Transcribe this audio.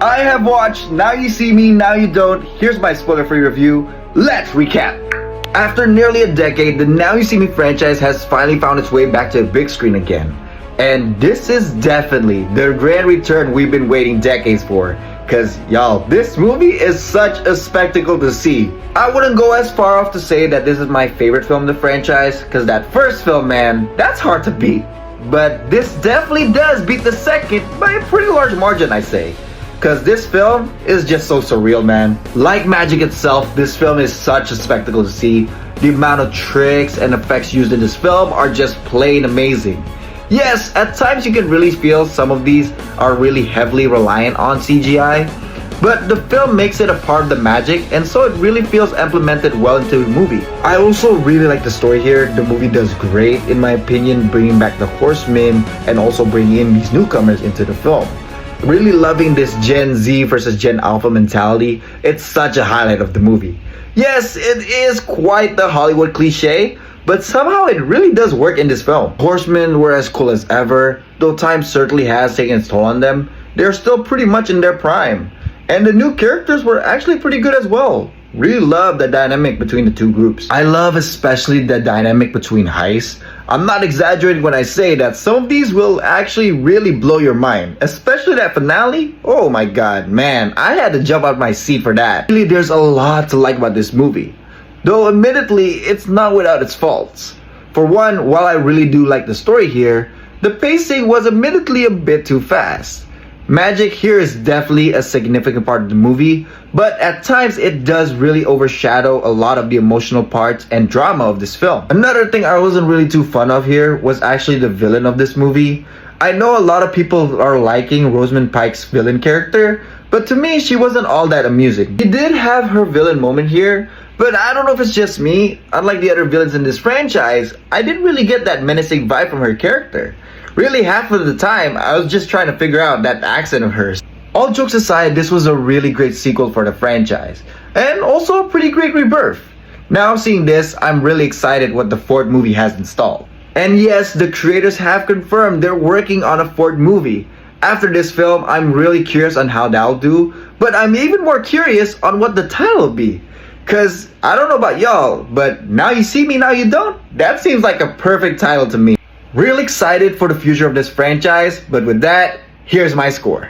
I have watched Now You See Me, Now You Don't. Here's my spoiler-free review. Let's recap. After nearly a decade, the Now You See Me franchise has finally found its way back to the big screen again. And this is definitely the grand return we've been waiting decades for. Cause y'all, this movie is such a spectacle to see. I wouldn't go as far off to say that this is my favorite film in the franchise, cause that first film, man, that's hard to beat. But this definitely does beat the second by a pretty large margin, I say. Cause this film is just so surreal, man. Like magic itself, this film is such a spectacle to see. The amount of tricks and effects used in this film are just plain amazing. Yes, at times you can really feel some of these are really heavily reliant on CGI, but the film makes it a part of the magic, and so it really feels implemented well into the movie. I also really like the story here. The movie does great, in my opinion, bringing back the Horsemen and also bringing in these newcomers into the film. Really loving this Gen Z versus Gen Alpha mentality. It's such a highlight of the movie. Yes, it is quite the Hollywood cliche, but somehow it really does work in this film. Horsemen were as cool as ever, though time certainly has taken its toll on them. They're still pretty much in their prime. And the new characters were actually pretty good as well. Really love the dynamic between the two groups. I love especially the dynamic between Heist. I'm not exaggerating when I say that some of these will actually really blow your mind. Especially that finale. Oh my god, man, I had to jump out my seat for that. Really, there's a lot to like about this movie. Though admittedly, it's not without its faults. For one, while I really do like the story here, the pacing was admittedly a bit too fast. Magic here is definitely a significant part of the movie, but at times it does really overshadow a lot of the emotional parts and drama of this film. Another thing I wasn't really too fond of here was actually the villain of this movie. I know a lot of people are liking Rosamund Pike's villain character, but to me she wasn't all that amusing. She did have her villain moment here, but I don't know if it's just me. Unlike the other villains in this franchise, I didn't really get that menacing vibe from her character. Really, half of the time, I was just trying to figure out that accent of hers. All jokes aside, this was a really great sequel for the franchise, and also a pretty great rebirth. Now seeing this, I'm really excited what the fourth movie has installed. And yes, the creators have confirmed they're working on a fourth movie. After this film, I'm really curious on how that'll do, but I'm even more curious on what the title will be. Cause I don't know about y'all, but Now You See Me, Now You Don't? That seems like a perfect title to me. Real excited for the future of this franchise, but with that, here's my score.